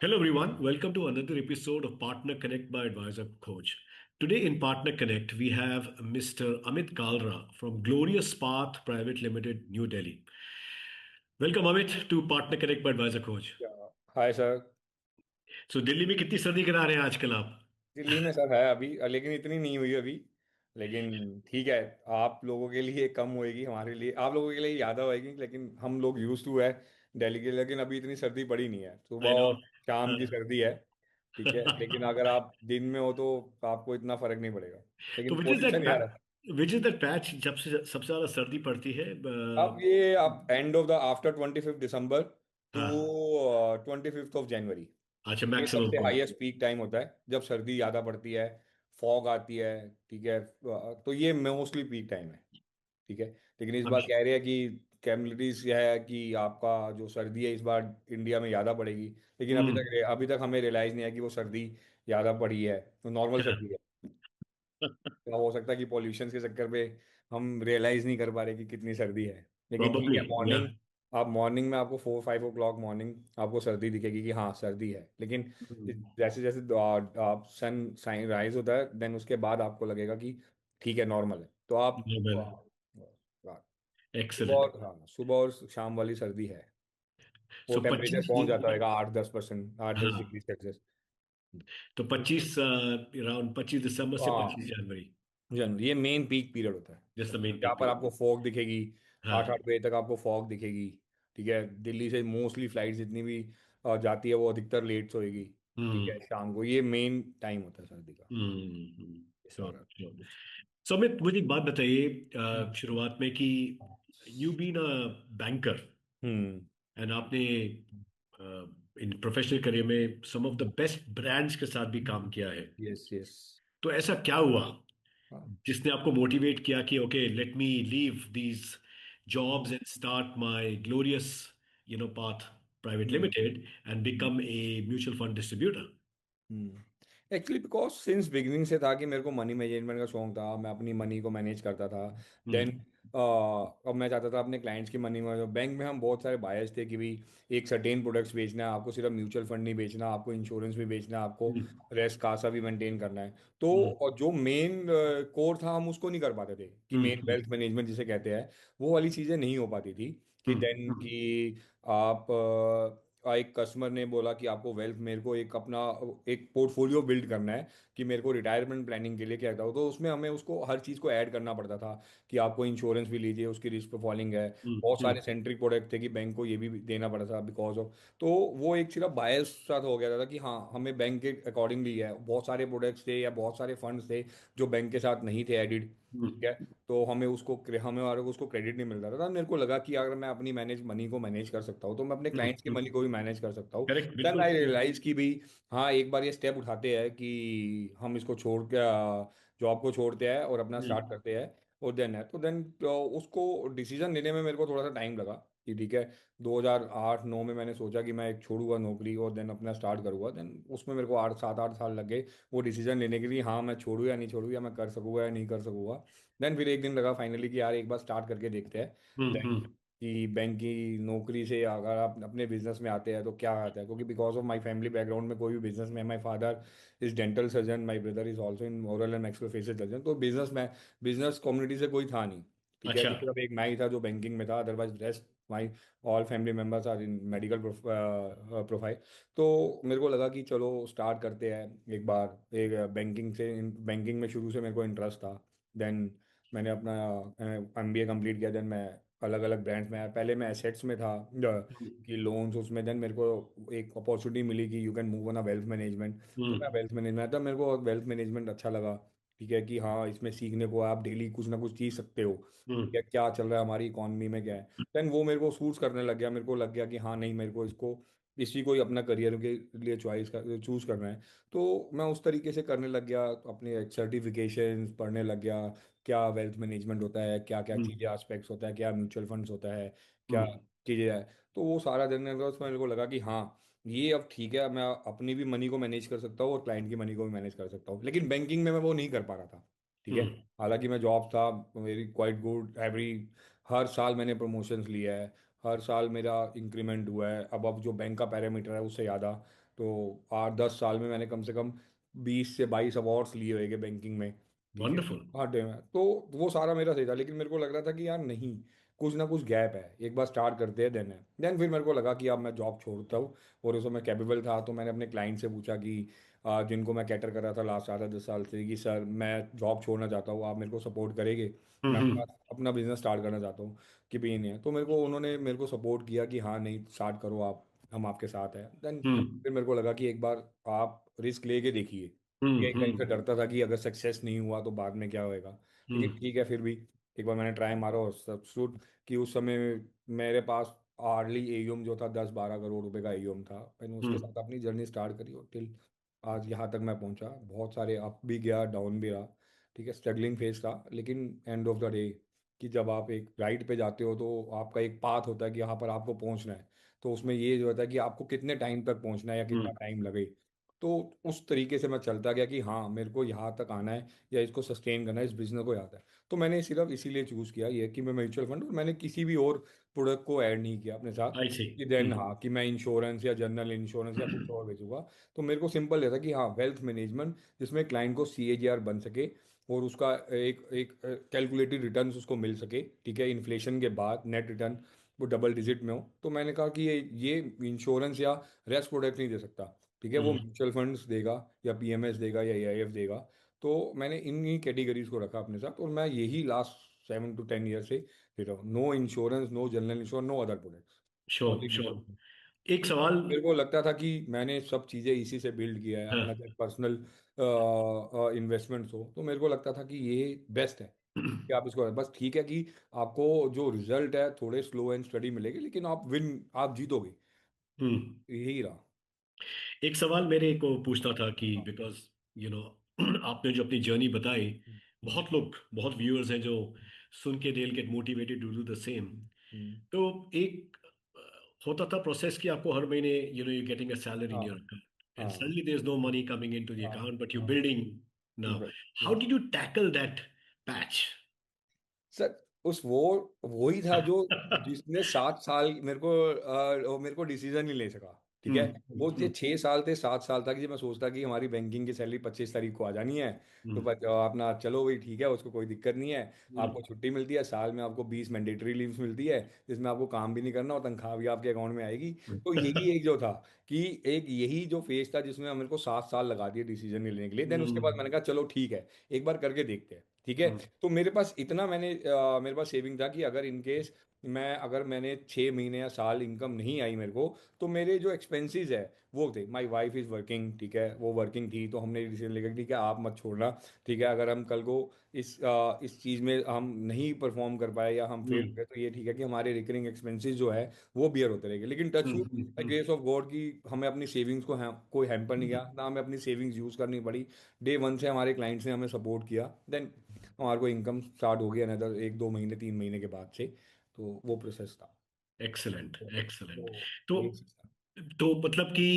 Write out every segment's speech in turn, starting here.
Hello, everyone. Welcome to another episode of Partner Connect by Advisor Coach. Today in Partner Connect, we have Mr. Amit Kalra from Glorious Path Private Limited, New Delhi. Welcome, Amit, to Partner Connect by Advisor Coach. Hi sir. Delhi में कितनी सर्दी करा रहे हैं आजकल आप? दिल्ली में sir है अभी, लेकिन इतनी नहीं हुई अभी। लेकिन ठीक है। आप लोगों के लिए कम होएगी, हमारे लिए, आप लोगों के लिए ज़्यादा होएगी, लेकिन हम लोग यूज टू है दिल्ली के। लेकिन अभी इतनी सर्दी पड़ी नहीं है, सुबह आई नो। और शाम की सर्दी है। ठीक है, लेकिन अगर आप दिन में हो तो आपको इतना फर्क नहीं पड़ेगा। तो लेकिन विच इज दैट पोल्यूशन यार है। विच इज दैट पैच जब से सबसे ज्यादा सर्दी पड़ती है? आप एंड ऑफ द आफ्टर 25 दिसंबर टू हाँ। 25 जनवरी। अच्छा, ये मैक्सिमम सबसे पॉइंट। हाईएस्ट पीक टाइम होता है जब सर्दी ज़्यादा पड़ती है, फॉग आती है। ठीक है, तो ये मोस्टली पीक टाइम है। ठीक है। लेकिन इस बार कह रहे हैं कि कैपेबिलिटीज यह है कि आपका जो सर्दी है इस बार इंडिया में ज़्यादा पड़ेगी। लेकिन हम्म। अभी तक हमें रियलाइज़ नहीं है कि वो सर्दी ज़्यादा पड़ी है, तो नॉर्मल सर्दी है। तो हो सकता है कि पॉल्यूशन के चक्कर पे हम रियलाइज़ नहीं कर पा रहे कि कितनी सर्दी है। लेकिन ठीक प्रॉबली है, या। मॉर्निंग, आप मॉर्निंग में आपको 4-5 ओ क्लॉक मॉर्निंग आपको सर्दी दिखेगी कि हाँ सर्दी है। लेकिन जैसे जैसे आप सन साइन राइज होता है, देन उसके बाद आपको लगेगा कि ठीक है, नॉर्मल है। तो आप सुबह एक्सेलेंट। और हाँ, सुबह और शाम वाली सर्दी है। वो सो टेम्परेचर 25। पहुंच जाता है 8-10%, 8-10 डिग्री सेल्सियस। तो 25 अराउंड 25 दिसंबर से हाँ, 25 जनवरी। जनवरी ये मेन पीक पीरियड होता है जस्ट द मेन जहाँ पीक पर आपको पीरियड। फॉग दिखेगी। आठ हाँ। आठ बजे तक आपको फॉग दिखेगी। ठीक है, दिल्ली से मोस्टली फ्लाइट जितनी भी जाती है वो अधिकतर लेट होएगी। ठीक है, हम्म। शाम को ये मेन टाइम होता है सर्दी का। ये श्योर सारा। श्योर। सो अमित, मुझे एक बात बताइए हम्म। शुरुआत में कि you been a banker hmm. And आपने इन प्रोफेशनल करियर में some of the best brands के साथ भी काम किया है। Yes yes. तो ऐसा क्या हुआ हाँ। जिसने आपको मोटिवेट किया कि okay, let me leave these jobs and start my glorious path private hmm. Limited and hmm. Become a mutual fund distributor? Actually because since beginning से था कि मेरे को मनी मैनेजमेंट का शौक था, मैं अपनी मनी को मैनेज करता था। देन हम्म। अब मैं चाहता था अपने क्लाइंट्स की मनी में, बैंक में हम बहुत सारे बायर्स थे कि भाई एक सर्टेन प्रोडक्ट्स बेचना है आपको, सिर्फ म्यूचुअल फंड नहीं बेचना, आपको इंश्योरेंस भी बेचना है, आपको हम्म। रेस्ट कासा भी मेंटेन करना है। तो हम्म। और जो मेन कोर था हम उसको नहीं कर पाते थे, कि हम्म। मेन वेल्थ मैनेजमेंट जिसे कहते हैं, वो वाली चीज़ें नहीं हो पाती थी। कि देन हम्म। कि आप एक कस्टमर ने बोला कि आपको वेल्थ, मेरे को एक अपना एक पोर्टफोलियो बिल्ड करना है कि मेरे को रिटायरमेंट प्लानिंग के लिए क्या था, तो उसमें हमें उसको हर चीज़ को ऐड करना पड़ता था कि आपको इंश्योरेंस भी लीजिए, उसकी रिस्क प्रोफाइलिंग है। बहुत हम्म। सारे सेंट्रिक प्रोडक्ट थे कि बैंक को ये भी देना पड़ा था बिकॉज ऑफ। तो वो एक सिर्फ बायस सा हो गया था कि हाँ हमें बैंक के अकॉर्डिंगली है, बहुत सारे प्रोडक्ट्स थे या बहुत सारे फंड्स थे जो बैंक के साथ नहीं थे एडिड। ठीक हम्म। है, तो हमें और उसको क्रेडिट नहीं मिल रहा था। मेरे को लगा कि अगर मैं अपनी मैनेज मनी को मैनेज कर सकता हूँ तो मैं अपने क्लाइंट्स की मनी को भी मैनेज कर सकता हूँ। करेक्ट, देन बिल्कुल। आई रियलाइज कि भाई हाँ, एक बार ये स्टेप उठाते हैं कि हम इसको छोड़ के जॉब को छोड़ते हैं और अपना स्टार्ट हम्म। करते हैं। और देन है तो देन उसको डिसीजन लेने में मेरे को थोड़ा सा टाइम लगा कि ठीक है, 2008-9 में मैंने सोचा कि मैं एक छोड़ूंगा नौकरी और देन अपना स्टार्ट करूंगा। देन उसमें मेरे को 8-7-8 साल लग गए वो डिसीजन लेने के लिए, हाँ मैं छोड़ू या नहीं छोड़ू, या मैं कर सकूंगा या नहीं कर सकूंगा। देन फिर एक दिन लगा फाइनली कि यार एक बार स्टार्ट करके देखते हैं। देन हम्म। कि बैंक की नौकरी से अगर आप अपने बिजनेस में आते हैं तो क्या आता है, क्योंकि because of my family background में कोई भी बिजनेस में, my father is dental surgeon, my brother is also in oral and maxillofacial surgeon, तो बिजनेस में बिजनेस कम्युनिटी से कोई था नहीं। ठीक है, अच्छा। तो सिर्फ एक मैं ही था जो बैंकिंग में था, otherwise rest my all family members are in medical profile. तो मेरे को लगा कि चलो स्टार्ट करते हैं एक बार, एक बैंकिंग में शुरू से मेरे को इंटरेस्ट था। देन मैंने अपना MBA कंप्लीट किया। देन मैं अलग अलग ब्रांड्स में आया, पहले मैं एसेट्स में था कि लोन्स उसमें। देन मेरे को एक अपॉर्चुनिटी मिली कि you can move on a wealth management. तो मैं हम्म। वेल्थ मैनेजमेंट था, मेरे को वेल्थ मैनेजमेंट अच्छा लगा। ठीक है कि हाँ इसमें सीखने को आप डेली कुछ ना कुछ सीख सकते हो। ठीक हम्म। है, क्या चल रहा है हमारी इकॉनमी में क्या है। देन वो मेरे को सूट करने लग गया, मेरे को लग गया कि हाँ नहीं, मेरे को इसको इसी को ही अपना करियर के लिए चूज करना है। तो मैं उस तरीके से करने लग गया, अपने सर्टिफिकेशंस पढ़ने लग गया, क्या वेल्थ मैनेजमेंट होता है, क्या क्या हम्म। चीज़ें एस्पेक्ट्स होता है, क्या म्यूचुअल फंड्स होता है, क्या हम्म। चीज़ें है। तो वो सारा जानने के बाद उसमें मेरे को लगा कि हाँ ये अब ठीक है, मैं अपनी भी मनी को मैनेज कर सकता हूँ और क्लाइंट की मनी को भी मैनेज कर सकता हूँ। लेकिन बैंकिंग में मैं वो नहीं कर पा रहा था। ठीक है, हालांकि मैं जॉब था मेरी क्वाइट गुड, एवरी हर साल मैंने प्रमोशंस लिया है, हर साल मेरा इंक्रीमेंट हुआ है। अब जो बैंक का पैरामीटर है उससे ज़्यादा। तो 8-10 साल में मैंने कम से कम 20 से 22 अवार्ड्स लिए हुए बैंकिंग में। ठीक है। वंडरफुल। हाँ डे में तो वो सारा मेरा सही था, लेकिन मेरे को लग रहा था कि यार नहीं, कुछ ना कुछ गैप है, एक बार स्टार्ट करते हैं देन फिर मेरे को लगा कि अब मैं जॉब छोड़ता हूँ। और उसमें मैं कैपेबल था, तो मैंने अपने क्लाइंट से पूछा कि जिनको मैं कैटर कर रहा था लास्ट 8-10 साल से, कि सर मैं जॉब छोड़ना चाहता हूँ, आप मेरे को सपोर्ट करेंगे, मैं अपना हम्म। अपना बिजनेस स्टार्ट करना चाहता हूँ कि भी नहीं है। तो मेरे को उन्होंने मेरे को सपोर्ट किया कि हाँ नहीं स्टार्ट करो आप, हम आपके साथ हैं। देन हम्म। फिर मेरे को लगा कि एक बार आप रिस्क लेके देखिए। हम्म। एक टाइम से हम्म। डरता था कि अगर सक्सेस नहीं हुआ तो बाद में क्या होएगा, लेकिन हम्म। ठीक है फिर भी एक बार मैंने ट्राई मारा। और सब शूट कि उस समय मेरे पास हार्डली एयूम जो था 10-12 करोड़ रुपए का एयूम था। मैंने उसके हम्म। साथ अपनी जर्नी स्टार्ट करी और टिल आज यहाँ तक मैं पहुंचा। बहुत सारे अप भी गया, डाउन भी रहा। ठीक है, स्ट्रगलिंग फेज था, लेकिन एंड ऑफ द डे कि जब आप एक राइड पे जाते हो तो आपका एक पाथ होता है कि यहाँ पर आपको पहुंचना है। तो उसमें ये जो होता है कि आपको कितने टाइम तक पहुंचना है या कितना हम्म। टाइम लगे। तो उस तरीके से मैं चलता गया कि हाँ मेरे को यहाँ तक आना है या इसको सस्टेन करना है, इस बिजनेस को यहाँ तक। तो मैंने सिर्फ इसीलिए चूज़ किया ये कि मैं म्यूचुअल फंड, और मैंने किसी भी और प्रोडक्ट को ऐड नहीं किया अपने साथ आई सी। कि देन हम्म। हाँ कि मैं इंश्योरेंस या जनरल इंश्योरेंस या कुछ और बेचूंगा। तो मेरे को सिंपल ये था कि हाँ वेल्थ मैनेजमेंट, जिसमें क्लाइंट को सीएजीआर बन सके और उसका एक एक कैलकुलेटेड रिटर्न उसको मिल सके। ठीक है, इन्फ्लेशन के बाद नेट रिटर्न वो डबल डिजिट में हो। तो मैंने कहा कि ये इंश्योरेंस या रेस्ट प्रोडक्ट नहीं दे सकता। ठीक है, वो हम्म। म्यूचुअल फंड्स देगा या पीएमएस देगा या एआईएफ देगा। तो मैंने इन्हीं कैटेगरीज को रखा अपने साथ, और मैं यही लास्ट 7 to 10 ईयर से दे रहा हूँ। No insurance, no general insurance, no other products, sure only mutual. Sure. एक सवाल। मेरे को लगता था कि मैंने सब चीज़ें इसी से बिल्ड किया है अपना, हाँ। चाहे पर्सनल इन्वेस्टमेंट्स हो। तो मेरे को लगता था कि ये बेस्ट है कि आप इसको, बस ठीक है कि आपको जो रिजल्ट है थोड़े स्लो एंड स्टडी मिलेगी, लेकिन आप जीतोगे। हम्म। यही रहा। एक सवाल मेरे को पूछना था कि हाँ। बिकॉज यू नो आपने जो अपनी जर्नी बताई, हम्म, हम्म, बहुत लोग, बहुत व्यूअर्स हैं जो सुन के they get motivated to do the same. Hmm, तो एक होता था प्रोसेस कि आपको हर महीने you getting a salary in हाँ योर अकाउंट एंड हाँ suddenly there is no money coming into the हाँ अकाउंट बट यू हाँ। Building now. हाउ या did you tackle that patch? Sir, उस वो ही था जो जिसने 7 साल मेरे को डिसीजन नहीं ले सका। ठीक है, हम्म। वो जो हम्म। 6 साल थे, 7 साल तक जब मैं सोचता कि हमारी बैंकिंग की सैलरी 25 तारीख को आ जानी है। तो हम्म। बस अपना चलो भाई ठीक है, उसको कोई दिक्कत नहीं है। हम्म। आपको छुट्टी मिलती है, साल में आपको 20 मैंडेटरी लीव्स मिलती है, जिसमें आपको काम भी नहीं करना और तनख्वाह भी आपके अकाउंट में आएगी। तो यही एक जो था कि एक यही जो फेज था जिसमें मेरे को 7 साल लगा दिए डिसीजन लेने के लिए। देन उसके बाद हम्म। मैंने कहा चलो ठीक है, एक बार करके देखते हैं। ठीक है। हम्म। तो मेरे पास सेविंग था कि अगर इन केस अगर मैंने 6 महीने या साल इनकम नहीं आई मेरे को, तो मेरे जो एक्सपेंसेस है वो थे। माई वाइफ इज़ वर्किंग, ठीक है, वो वर्किंग थी, तो हमने डिसीजन लिया कि ठीक है आप मत छोड़ना। ठीक है, अगर हम कल को इस चीज़ में हम नहीं परफॉर्म कर पाए या हम फेल हो हम्म। गए, तो ये ठीक है कि हमारे रिकरिंग एक्सपेंसेस जो है वो बियर होते रहेंगे। लेकिन touch wood, by hmm. Grace of God की हमें अपनी सेविंग्स को कोई हैम्पर नहीं किया, ना हमें अपनी सेविंग्स यूज़ करनी पड़ी। डे वन से हमारे क्लाइंट्स ने हमें सपोर्ट किया। देन हमारे को इनकम स्टार्ट हो गई अनदर 1-2 महीने 3 महीने के बाद से। तो वो प्रोसेस था। एक्सलेंट तो एक्सलेंट। वो तो यही चीज़ था। तो मतलब कि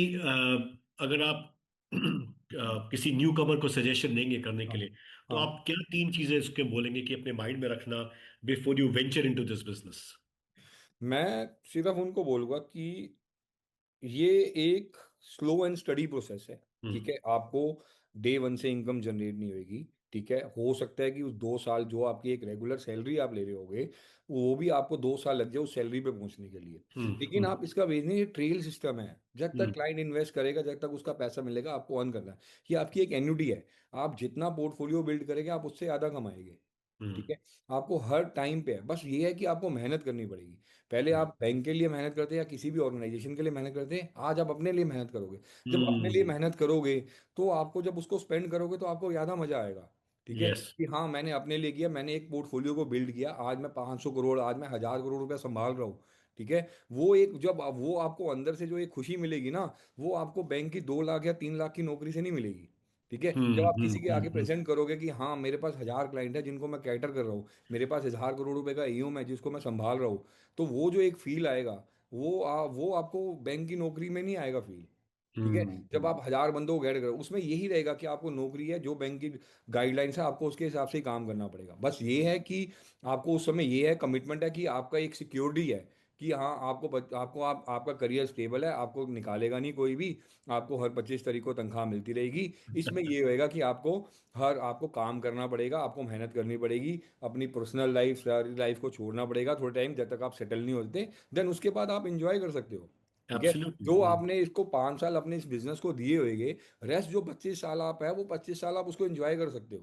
अगर आप किसी न्यू कमर को सजेशन देंगे करने के हाँ लिए, तो हाँ। आप क्या तीन चीजें उसके बोलेंगे कि अपने माइंड में रखना before you venture into this business? मैं सिर्फ उनको बोलूँगा कि ये एक स्लो एंड स्टडी प्रोसेस है। ठीक हम्म। है, आपको डे वन से इनकम जनरेट नहीं होगी। ठीक है, हो सकता है कि उस 2 साल जो आपकी एक रेगुलर सैलरी आप ले रहे होगे, वो भी आपको 2 साल लग जाए उस सैलरी पे पहुंचने के लिए। हम्म। लेकिन हम्म। आप इसका बेचने, ये ट्रेल सिस्टम है। जब तक हम्म। क्लाइंट इन्वेस्ट करेगा, जब तक उसका पैसा मिलेगा, आपको अर्न करना है। ये आपकी एक एन्युटी है। आप जितना पोर्टफोलियो बिल्ड करेंगे, आप उससे ज़्यादा कमाएंगे। ठीक हम्म। है, आपको हर टाइम पे है, बस ये है कि आपको मेहनत करनी पड़ेगी। पहले हम्म। आप बैंक के लिए मेहनत करते या किसी भी ऑर्गेनाइजेशन के लिए मेहनत करते, आज आप अपने लिए मेहनत करोगे। जब अपने लिए हम्म। मेहनत करोगे, तो आपको जब उसको स्पेंड करोगे तो आपको ज़्यादा मजा आएगा। ठीक है, यस। कि हाँ मैंने अपने लिए किया, मैंने एक पोर्टफोलियो को बिल्ड किया, आज मैं 500 करोड़, आज मैं 1,000 करोड़ रुपया संभाल रहा हूँ। ठीक है, वो एक जब वो आपको अंदर से जो एक खुशी मिलेगी ना, वो आपको बैंक की 2 लाख या 3 लाख की नौकरी से नहीं मिलेगी। ठीक है, हम्म। जब आप हम्म। किसी के आगे प्रेजेंट करोगे कि हाँ मेरे पास 1,000 क्लाइंट है जिनको मैं कैटर कर रहा हूँ, मेरे पास 1,000 करोड़ रुपए का ईओम है जिसको मैं संभाल रहा हूँ, तो वो जो एक फील आएगा, वो आपको बैंक की नौकरी में नहीं आएगा फील। ठीक है, जब हम्म। आप 1,000 बंदों को गाइड करो, उसमें यही रहेगा कि आपको नौकरी है, जो बैंक की गाइडलाइंस है आपको उसके हिसाब से ही काम करना पड़ेगा। बस ये है कि आपको उस समय ये है, कमिटमेंट है कि आपका एक सिक्योरिटी है कि हाँ आपको आपका करियर स्टेबल है, आपको निकालेगा नहीं कोई भी, आपको हर 25 तारीख को तनख्वाह मिलती रहेगी। इसमें ये होएगा कि आपको काम करना पड़ेगा, आपको मेहनत करनी पड़ेगी, अपनी पर्सनल लाइफ सारी लाइफ को छोड़ना पड़ेगा थोड़े टाइम, जब तक आप सेटल नहीं होते। देन उसके बाद आप इंजॉय कर सकते हो। ठीक है। एब्सोल्युटली। जो आपने इसको 5 साल अपने इस बिजनेस को दिए होंगे, रेस्ट जो 25 साल आप है, वो 25 साल आप उसको एंजॉय कर सकते हो।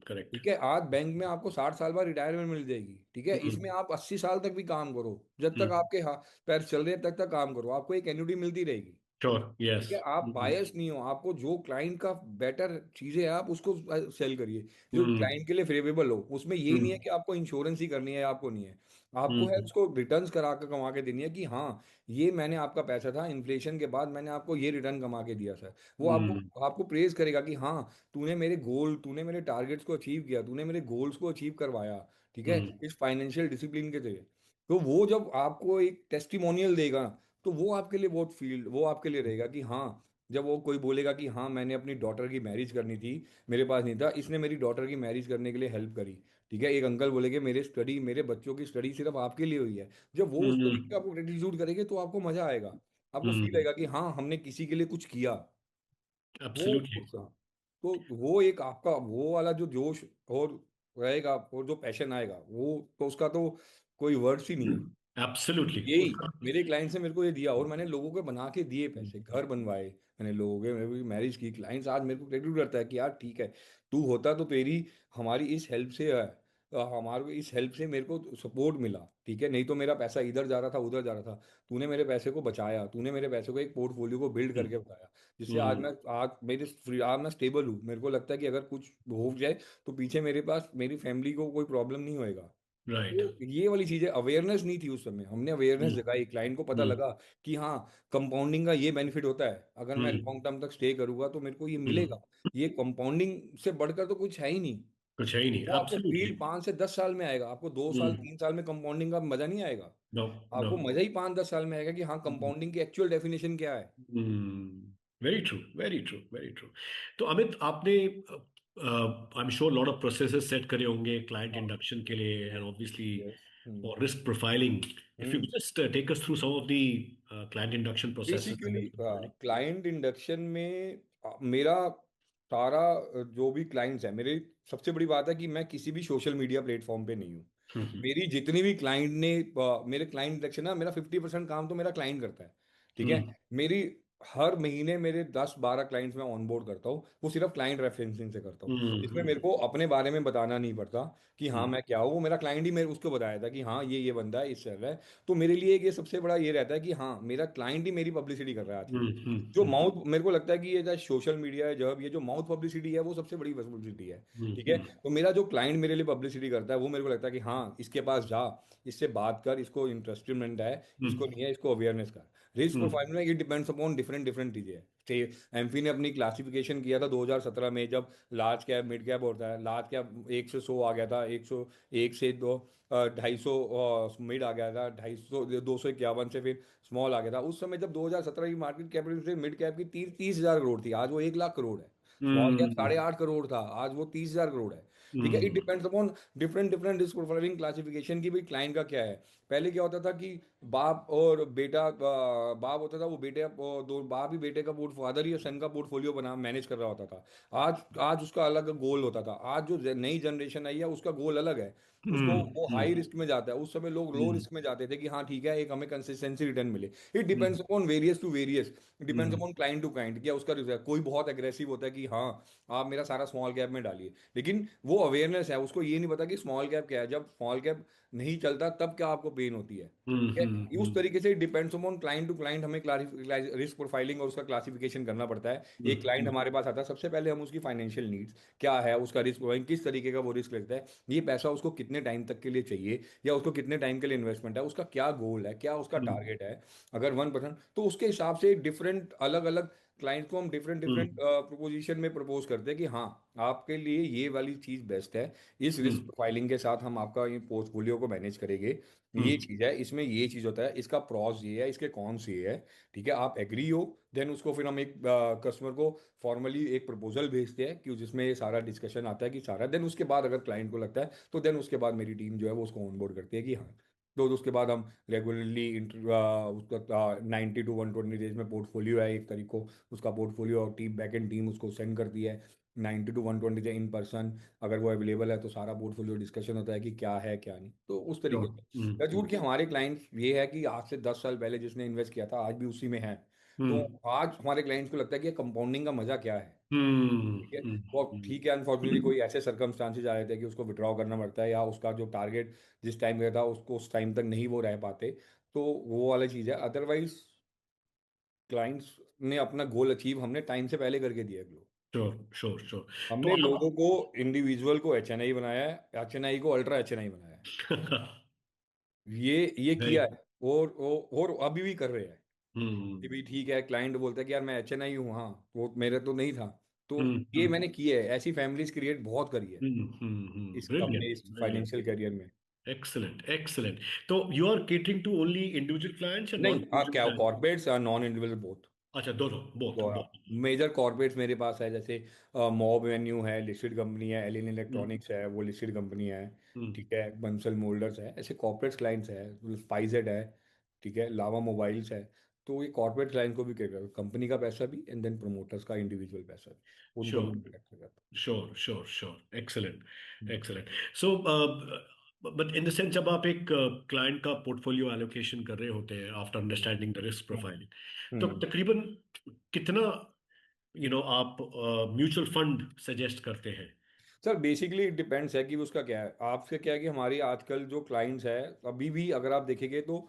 करेक्ट। ठीक है। आज बैंक में आपको 60 साल बाद रिटायरमेंट मिल जाएगी। ठीक है। हम्म इसमें आप 80 साल तक भी काम करो, जब तक हम्म आपके पैर चल रहे हैं तब तक काम करो, आपको एक एन्युटी मिलती रहेगी। श्योर ठीक यस। है। आप बायस नहीं हो, आपको जो क्लाइंट का बेटर चीजें है आप उसको सेल करिए, जो हम्म क्लाइंट के लिए फेवरेबल हो। उसमें यही नहीं है हम्म कि आपको इंश्योरेंस ही करनी है, आपको नहीं है। आपको है हम्म उसको रिटर्न्स करा कर कमा के देनी है कि हाँ, ये मैंने आपका पैसा था, इन्फ्लेशन के बाद मैंने आपको ये रिटर्न कमा के दिया सर। वो हम्म आपको आपको प्रेज करेगा कि हाँ, तूने मेरे टारगेट्स को अचीव किया, तूने मेरे गोल्स को अचीव करवाया। ठीक है। हम्म इस फाइनेंशियल डिसिप्लिन के जरिए। तो वो जब आपको एक टेस्टिमोनियल देगा, तो वो आपके लिए बहुत फील्ड वो आपके लिए रहेगा कि हाँ, जब वो कोई बोलेगा कि हाँ मैंने अपनी डॉटर की मैरिज करनी थी, मेरे पास नहीं था, इसने मेरी डॉटर की मैरिज करने के लिए हेल्प करी। ठीक है। एक अंकल बोलेंगे मेरे बच्चों की स्टडी सिर्फ आपके लिए हुई है। जब वो उस तरीके का हम्म आपको ग्रेटिट्यूड करेंगे तो आपको मजा आएगा, आपको फील हम्म आएगा कि हाँ हमने किसी के लिए कुछ किया। वो एब्सोल्युटली। हाँ, तो वो एक आपका वो वाला जो जोश और रहेगा और जो पैशन आएगा, वो तो उसका तो कोई वर्ड्स ही नहीं है। एब्सोल्युटली यही उसका। मेरे क्लाइंट से मेरे को ये दिया, और मैंने लोगों को बना के दिए पैसे, घर बनवाए, मैंने लोगों के मेरी मैरिज की। क्लाइंट्स आज मेरे को क्रेडिट करता है कि यार ठीक है, तू होता तो तेरी हमारी इस हेल्प से है, हमारे इस हेल्प से मेरे को सपोर्ट मिला। ठीक है। नहीं तो मेरा पैसा इधर जा रहा था, उधर जा रहा था। तूने मेरे पैसे को बचाया, तूने मेरे पैसे को एक पोर्टफोलियो को बिल्ड करके बताया, जिससे हम्म आज मैं स्टेबल हूँ। मेरे को लगता है कि अगर कुछ हो जाए तो पीछे मेरे पास मेरी फैमिली को कोई प्रॉब्लम नहीं होएगा। राइट। तो ये वाली चीजें अवेयरनेस नहीं थी उस समय, हमने अवेयरनेस हम्म जगाई, क्लाइंट को पता हम्म लगा कि हाँ, कंपाउंडिंग का ये बेनिफिट होता है, अगर मैं हम्म लॉन्ग टर्म तक स्टे करूंगा तो मेरे को ये मिलेगा। हम्म ये कंपाउंडिंग से बढ़कर तो कुछ है ही नहीं। कुछ है ही नहीं वो आपको एब्सोल्युटली। फील 5 से 10 साल में आएगा, आपको 2 साल हम्म 3 साल में कंपाउंडिंग का मजा नहीं आएगा। No no. आपको मजा ही 5-10 साल में आएगा कि हाँ कंपाउंडिंग की एक्चुअल डेफिनेशन क्या है। Very true very true very true. तो अमित आपने I am sure lot of processes set करे होंगे क्लाइंट हाँ। इंडक्शन के लिए and obviously yes. For risk profiling. If you hmm. Just take us through some of the client induction processes and basically risk profiling. Client induction में मेरा सारा जो भी क्लाइंट्स है मेरे, सबसे बड़ी बात है कि मैं किसी भी सोशल मीडिया प्लेटफॉर्म पे नहीं हूँ। मेरी जितनी भी क्लाइंट ने मेरे क्लाइंट इंडक्शन ना, मेरा 50% काम तो मेरा क्लाइंट करता है। ठीक है। हम्म मेरी हर महीने मेरे 10-12 क्लाइंट्स मैं ऑनबोर्ड करता हूँ, वो सिर्फ क्लाइंट रेफरेंसिंग से करता हूँ। इसमें मेरे हम्म को अपने बारे में बताना नहीं पड़ता कि हाँ हम्म मैं क्या हूँ, वो मेरा क्लाइंट ही मेरे उसको बताया था कि हाँ ये बंदा है, इससे है। तो मेरे लिए एक ये सबसे बड़ा ये रहता है कि हाँ मेरा क्लाइंट ही मेरी पब्लिसिटी कर रहा है आजकल। जो माउथ मेरे को लगता है कि ये चाहे सोशल मीडिया है, जब ये जो माउथ पब्लिसिटी है वो सबसे बड़ी पब्लिसिटी है। ठीक है। हम्म तो मेरा जो क्लाइंट मेरे लिए पब्लिसिटी करता है, वो मेरे को लगता है कि हाँ इसके पास जा, इससे बात कर, इसको इंटरेस्टमेंट है, इसको हम्म नहीं है, इसको अवेयरनेस कर। रिस्क हम्म प्रोफाइल में ये डिपेंड्स अपॉन डिफरेंट डिफरेंट चीजें हैं। एमफी ने अपनी क्लासिफिकेशन किया था 2017 में, जब लार्ज कैप मिड कैप होता है। लार्ज कैप 1 से 100 आ गया था, 101 से 2 250 मिड आ गया था, 250 251 से फिर स्मॉल आ गया था। उस समय जब 2017 की मार्केट कैपिटल मिड कैप की 30,000 करोड़ थी, आज वो 1 लाख करोड़ है। स्मॉल कैप हम्म 8.5 करोड़ था, आज वो 30,000 करोड़ है। ठीक है। It hmm depends upon different different risk profiling classification की भी क्लाइंट का क्या है। पहले क्या होता था कि बाप और बेटा, बाप होता था वो बेटे, दो बाप ही बेटे का फादर ही सन का पोर्टफोलियो बना मैनेज कर रहा होता था। आज आज उसका अलग गोल होता था। आज जो नई जनरेशन आई है उसका गोल अलग है। उसको वो हाई हम्म रिस्क में जाता है, उस समय लोग लो हम्म रिस्क में जाते थे कि हाँ ठीक है एक हमें कंसिस्टेंसी रिटर्न मिले। It depends hmm upon various to various, depends hmm upon client to client, क्या उसका रिजल्ट। कोई बहुत एग्रेसिव होता है कि हाँ आप मेरा सारा स्मॉल कैप में डालिए, लेकिन वो अवेयरनेस है, उसको ये नहीं पता कि स्मॉल कैप क्या है। जब स्मॉल कैप नहीं चलता तब क्या आपको पेन होती है। ठीक है। ये उस तरीके से depends upon client to client, हमें रिस्क प्रोफाइलिंग और उसका क्लासिफिकेशन करना पड़ता है। एक क्लाइंट हमारे पास आता है, सबसे पहले हम उसकी फाइनेंशियल नीड्स क्या है, उसका रिस्क प्रोफाइल किस तरीके का वो रिस्क लेता है, ये पैसा उसको कितने टाइम तक के लिए चाहिए, या उसको कितने टाइम के लिए इन्वेस्टमेंट है, उसका क्या गोल है, क्या उसका टारगेट है। अगर 1%, तो उसके हिसाब से डिफरेंट अलग अलग क्लाइंट को हम डिफरेंट डिफरेंट हम्म प्रोपोजिशन में प्रपोज करते हैं कि हाँ आपके लिए ये वाली चीज़ बेस्ट है। इस रिस्क हम्म प्रोफाइलिंग के साथ हम आपका ये पोर्टफोलियो को मैनेज करेंगे। ये हम्म चीज़ है, इसमें ये चीज़ होता है, इसका प्रॉस ये है, इसके कॉन्स ये है। ठीक है। आप एग्री हो, देन उसको फिर हम एक कस्टमर को फॉर्मली एक प्रपोजल भेजते हैं कि जिसमें ये सारा डिस्कशन आता है कि सारा, देन उसके बाद अगर क्लाइंट को लगता है तो देन उसके बाद मेरी टीम जो है वो उसको ऑनबोर्ड करती है कि हाँ तो उसके बाद हम रेगुलरली उसका 90 to 120 डेज में पोर्टफोलियो है, एक तारीख को उसका पोर्टफोलियो और टीम बैक एंड टीम उसको सेंड करती है। 90 to 120 डे इन पर्सन अगर वो अवेलेबल है तो सारा पोर्टफोलियो डिस्कशन होता है कि क्या है क्या नहीं, तो उस तरीके से। टचवुड के हमारे क्लाइंट्स ये है कि आज से 10 साल पहले जिसने इन्वेस्ट किया था आज भी उसी में है। तो हम्म आज हमारे क्लाइंट्स को लगता है कि कंपाउंडिंग का मजा क्या है। हम्म ठीक है। हम्म वो हम्म, ठीक है, अनफॉर्चुनेटली कोई ऐसे सर्कमस्टांसेस आ जाते हैं कि उसको विड्रॉ करना पड़ता है या उसका जो टारगेट जिस टाइम गया था उसको उस टाइम तक नहीं वो रह पाते, तो वो वाला चीज़ है। अदरवाइज क्लाइंट्स ने अपना गोल अचीव हमने टाइम से पहले करके दिया है ग्लो। Sure sure sure. तो हमने लोगों आप को इंडिविजुअल को एचएनआई बनाया है, एचएनआई को अल्ट्रा एचएनआई बनाया है। ये वेरी किया है। और अभी भी कर रहे हैं कि हम्म भी ठीक है, क्लाइंट बोलता है कि यार मैं एचएनआई हूँ, हाँ वो मेरे तो नहीं था। तो ये हम्म मैंने किया है, ऐसी फैमिलीज क्रिएट बहुत करी है इस अपने ब्रिलियंट इस ब्रिलियंट। फाइनेंशियल करियर में। Excellent, excellent. So you are catering to only individual clients or नहीं, हाँ, non-individual क्या clients? Corporates non individual both. अच्छा दोनों both तो both. मेजर कॉर्पोरेट्स मेरे पास है, जैसे मॉब वेन्यू है, लिस्टेड कंपनी है, एलियन हम्म इलेक्ट्रॉनिक्स है, वो लिस्टेड कंपनी है। हम्म ठीक है, बंसल मोल्डर्स है, ऐसे कॉर्पोरेट क्लाइंट्स है, स्पाइसेड है। ठीक है, लावा मोबाइल्स है। तो ये कॉर्पोरेट क्लाइंट को भी कंपनी का पैसा भी एंड देन प्रमोटर्स का इंडिविजुअल पैसा भी, उनको भी Sure, प्रोटेक्ट करता sure, sure, sure. Excellent, है। excellent. So but in the sense जब आप एक client का portfolio allocation कर रहे होते हैं after hmm understanding the risk hmm profile, तो हम्म। तकरीबन कितना आप म्यूचुअल फंड सजेस्ट करते हैं? सर बेसिकली डिपेंड्स है कि उसका क्या है, आपसे क्या है कि हमारी आजकल जो क्लाइंट्स है, अभी भी अगर आप देखेंगे तो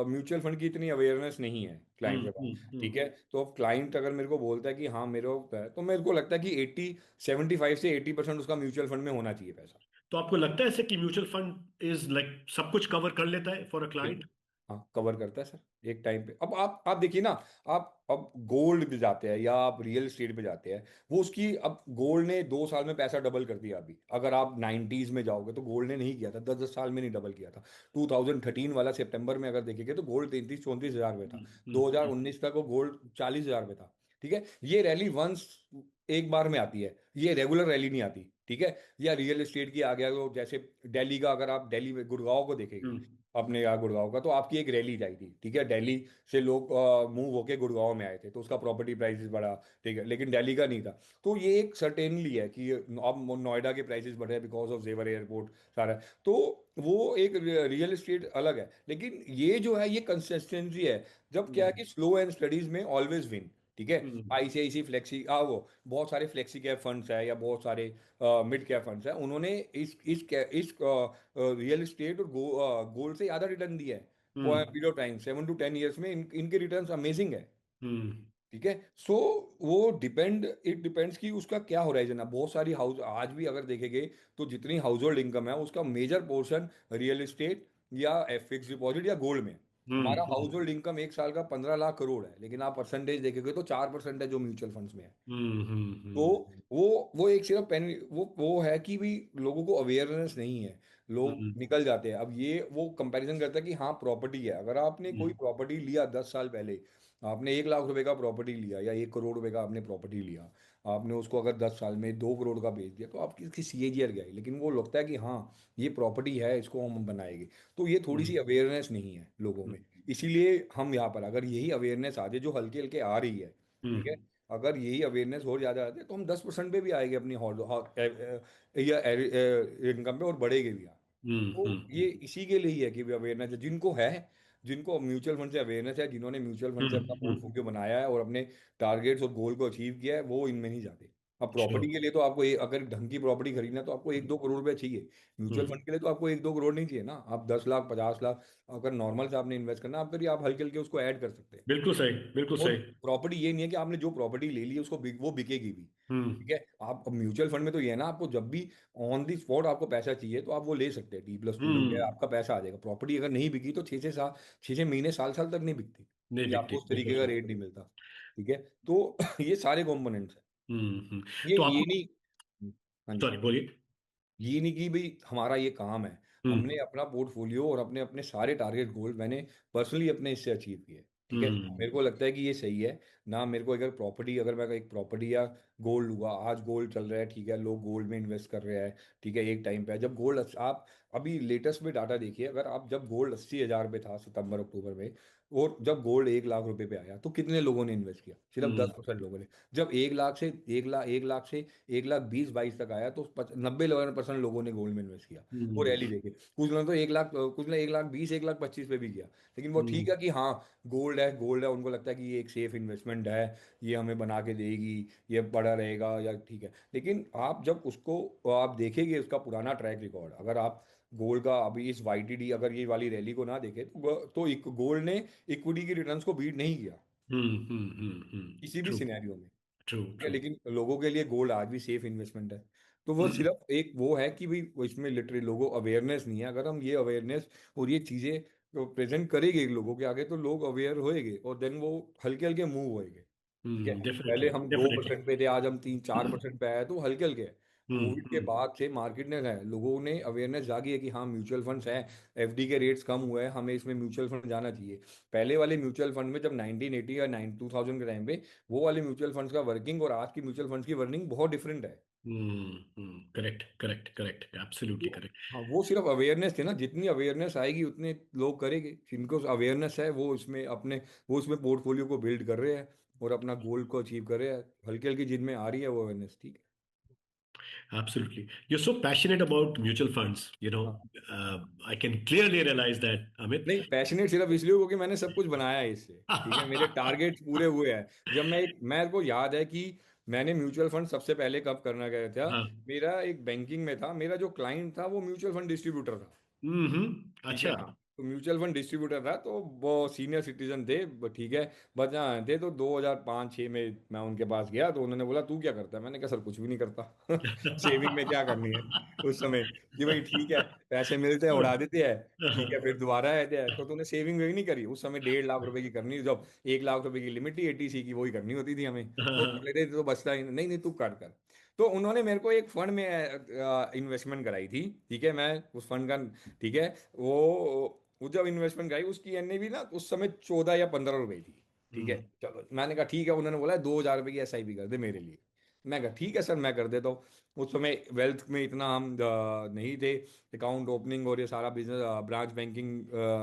म्यूचुअल फंड की इतनी अवेयरनेस नहीं है क्लाइंट के पास। ठीक हम्म। है, तो अब क्लाइंट अगर मेरे को बोलता है कि हाँ मेरे को है, तो मेरे को लगता है कि 75 से 80% उसका म्यूचुअल फंड में होना चाहिए पैसा। तो आपको लगता है ऐसे कि म्यूचुअल फंड इज लाइक सब कुछ कवर कर लेता है फॉर अ क्लाइंट? बिल्कुल। हाँ, कवर करता है सर एक टाइम पे। अब आप देखिए ना, आप अब गोल्ड पे जाते हैं या आप रियल एस्टेट पे जाते हैं, वो उसकी अब गोल्ड ने 2 साल में पैसा डबल कर दिया। अभी अगर आप 90s में जाओगे तो गोल्ड ने नहीं किया था, 10 10 साल में नहीं डबल किया था। 2013 वाला सितंबर में अगर देखेंगे तो गोल्ड 33 34 हजार में था। हम्म, 2019 तक वो गोल्ड 40 हजार में था। ठीक है, ये रैली वंस एक बार में आती है, ये रेगुलर रैली नहीं आती। ठीक है, या रियल एस्टेट की आ गया तो जैसे दिल्ली का, अगर आप दिल्ली में गुड़गांव को देखेंगे, हम्म, अपने यहाँ गुड़गांव का, तो आपकी एक रैली जाई थी। ठीक है, दिल्ली से लोग मूव होके गुड़गांव में आए थे, तो उसका प्रॉपर्टी प्राइसेस बढ़ा। ठीक है, लेकिन दिल्ली का नहीं था। तो ये एक सर्टेनली है कि अब नोएडा के प्राइसेस बढ़े बिकॉज ऑफ जेवर एयरपोर्ट सारा। तो वो एक रियल एस्टेट अलग है, लेकिन ये जो है ये कंसिस्टेंसी है। जब क्या है हम्म, कि स्लो एंड स्टडीज में ऑलवेज विन। ठीक है, हम्म, आईसीआईसी फ्लेक्सी वो बहुत सारे फ्लेक्सी कैप फंड्स है या बहुत सारे मिड कैप फंड्स है, उन्होंने इस रियल एस्टेट और गोल्ड से ज़्यादा रिटर्न दिया है। Hmm, period of time 7 to 10 years में इनके रिटर्न्स अमेजिंग है। हम्म, ठीक है, सो वो इट डिपेंड्स कि उसका क्या होराइजन है। बहुत सारी हाउस आज भी अगर देखेंगे तो जितनी हाउस होल्ड इनकम है उसका मेजर पोर्शन रियल एस्टेट या फिक्स डिपॉजिट या गोल्ड में। हमारा हाउस होल्ड इनकम एक साल का 15 लाख करोड़ है, लेकिन आप परसेंटेज देखेंगे तो 4% है जो म्यूचुअल फंड्स में है। तो वो एक सिर्फ पेन वो है कि भी लोगों को अवेयरनेस नहीं है, लोग हम्म, निकल जाते हैं। अब ये वो कंपैरिजन करता है कि हाँ प्रॉपर्टी है, अगर आपने कोई हम्म, प्रॉपर्टी लिया 10 साल पहले, आपने 1 लाख रुपए का प्रॉपर्टी लिया या 1 करोड़ रुपए का आपने प्रॉपर्टी लिया, आपने उसको अगर 10 साल में 2 करोड़ का बेच दिया, तो आपकी इसकी सीएजीआर गई, लेकिन वो लगता है कि हाँ ये प्रॉपर्टी है, इसको हम बनाएंगे। तो ये थोड़ी सी हम्म, अवेयरनेस नहीं है लोगों में। इसीलिए हम यहाँ पर अगर यही अवेयरनेस आ जाए जो हल्के हल्के आ रही है, ठीक है, हम्म, अगर यही अवेयरनेस और ज़्यादा आती है तो हम 10% पे भी आएंगे अपनी या इनकम पे, और बढ़ेगी भी। तो ये इसी के लिए ही है कि अवेयरनेस है जिनको है, जिनको म्यूचुअल फंड से अवेयरनेस है, जिन्होंने म्यूचुअल फंड से अपना पोर्टफोलियो बनाया है और अपने टारगेट्स और गोल को अचीव किया है, वो इनमें नहीं जाते। अब श्योर। प्रॉपर्टी के लिए तो आपको अगर ढंग की प्रॉपर्टी खरीदना है तो आपको 1 2 करोड़ रुपए चाहिए। म्यूचुअल हम्म, फंड के लिए तो आपको 1 2 करोड़ नहीं चाहिए ना, आप 10 लाख 50 लाख अगर नॉर्मल से आपने इन्वेस्ट करना, आप फिर आप हल्के हल्के उसको ऐड कर सकते हैं। बिल्कुल सही, बिल्कुल और सही। प्रॉपर्टी ये नहीं है कि आपने जो प्रॉपर्टी ले ली उसको वो बिकेगी भी। ठीक हम्म, है, आप म्यूचुअल फंड में तो ये है ना, आपको जब भी ऑन दी स्पॉट आपको पैसा चाहिए तो आप वो ले सकते हैं, T+2 करके हम्म, आपका पैसा आ जाएगा। प्रॉपर्टी अगर नहीं बिकी तो 6 6 महीने साल साल तक नहीं बिकती, नहीं कि आपको दिखती, उस बिल्कुल तरीके का सही। रेट नहीं मिलता। ठीक है, तो ये सारे कॉम्पोनेंट्स हैं। हम्म। तो ये आपको, नहीं। हाँ जी। सॉरी बोलिए। ये नहीं कि भाई हमारा ये काम है, हमने हम्म अपना पोर्टफोलियो और अपने अपने सारे टारगेट गोल मैंने पर्सनली अपने इससे अचीव किए। ठीक है, हम्म मेरे को लगता है कि ये सही है। ना मेरे को अगर मैं एक प्रॉपर्टी या गोल्ड लूंगा, आज गोल्ड चल रहा है, ठीक है, लोग गोल्ड में इन्वेस्ट कर रहे हैं, ठीक है, एक टाइम पे जब गोल्ड आप अभी लेटेस्ट में डाटा देखिए, अगर आप जब गोल्ड 80,000 पे था सितंबर अक्टूबर में, और जब गोल्ड 1 लाख रुपए पे आया, तो कितने लोगों ने इन्वेस्ट किया? सिर्फ हम्म 10% लोगों ने। जब 1 लाख से 1 लाख 1 लाख 20 22 तक आया, तो 90 90% लोगों ने गोल्ड में इन्वेस्ट किया। वो हम्म रैली देखे, कुछ लोगों ने तो 1 लाख, कुछ ने 1 लाख 20 1 लाख 25 पे भी किया। लेकिन वो ठीक हम्म है कि हाँ, गोल्ड है, उनको लगता है कि ये एक सेफ इन्वेस्टमेंट है, ये हमें बना के देगी, ये बड़ा रहेगा, या ठीक है। लेकिन आप जब उसको आप देखेंगे उसका पुराना ट्रैक रिकॉर्ड, अगर आप गोल्ड का अभी इस वाईटीडी अगर ये वाली रैली को ना देखे, तो एक गोल्ड ने इक्विटी की रिटर्न्स को बीट नहीं किया किसी भी ट्रू सिनेरियो में। ट्रू ठीक है, ट्रू लेकिन लोगों के लिए गोल्ड आज भी सेफ इन्वेस्टमेंट है। तो वो सिर्फ एक वो है कि भाई वो इसमें लिटरली लोगों अवेयरनेस नहीं है। अगर हम ये अवेयरनेस और ये चीज़ें प्रेजेंट करेंगे लोगों के आगे, तो लोग अवेयर होएंगे और देन वो हल्के हल्के मूव होएंगे। ठीक है, डेफिनेटली पहले हम दो डेफिनेटली परसेंट पे थे, आज हम 3 4% पे आए, तो हल्के हल्के है। कोविड के हम्म बाद से मार्केट ने है, लोगों ने अवेयरनेस जागी है कि हाँ, म्यूचुअल फंड्स हैं, एफडी के रेट्स कम हुए हैं, हमें इसमें म्यूचुअल फंड जाना चाहिए। पहले वाले म्यूचुअल फंड में जब 1980 या 2000 के टाइम पे, वो वाले म्यूचुअल फंड्स का वर्किंग और आज की म्यूचुअल फंड्स की वर्किंग बहुत डिफरेंट है। करेक्ट करेक्ट करेक्ट एब्सोल्युटली तो करेक्ट हाँ, वो सिर्फ अवेयरनेस थे ना, जितनी अवेयरनेस आएगी उतने लोग करेंगे। जिनको अवेयरनेस है वो उसमें पोर्टफोलियो को बिल्ड कर रहे हैं और अपना गोल को अचीव कर रहे हैं। हल्की हल्की जिनमें आ रही है वो अवेयरनेस, ठीक है। absolutely you're so passionate about mutual funds हाँ, I can clearly realize that Amit नहीं, पैशनेट सिर्फ इसलिए क्योंकि मैंने सब कुछ बनाया है इससे। ठीक है, मेरे टारगेट्स पूरे हुए हैं। जब मेरे को याद है कि मैंने म्यूचुअल फंड सबसे पहले कब करना गया था। हाँ मेरा एक बैंकिंग में था, मेरा जो क्लाइंट था वो म्यूचुअल फंड डिस्ट्रीब्यूटर था। ठीक है, अच्छा हाँ, तो म्यूचुअल फंड डिस्ट्रीब्यूटर था, तो वो सीनियर सिटीजन थे, ठीक है, बच्चा थे। तो 2005-06 में मैं उनके पास गया, तो उन्होंने बोला तू क्या करता है? मैंने कहा सर कुछ भी नहीं करता। सेविंग में क्या करनी है उस समय, कि भाई ठीक है, पैसे मिलते हैं उड़ा देते हैं, ठीक है, फिर दोबारा आते हैं। तो तूने सेविंग वेविंग नहीं करी उस समय? 1.5 लाख रुपए की करनी, जब 1 लाख रुपए की लिमिट ही एटीसी की, वही करनी होती थी हमें। वो कर लेते थे तो बचता ही नहीं। नहीं तू कर कर। तो उन्होंने मेरे को एक फंड में इन्वेस्टमेंट कराई थी। ठीक है, मैं उस फंड का, ठीक है, वो जब इन्वेस्टमेंट कराई, उसकी एनएवी ना उस समय 14 या 15 रुपए थी। ठीक है, चलो मैंने कहा ठीक है। उन्होंने बोला 2,000 रुपए की एसआईपी कर दे मेरे लिए। मैं कहा ठीक है सर, मैं कर देता हूँ। उस समय वेल्थ में इतना हम नहीं थे, अकाउंट ओपनिंग और ये सारा बिजनेस ब्रांच बैंकिंग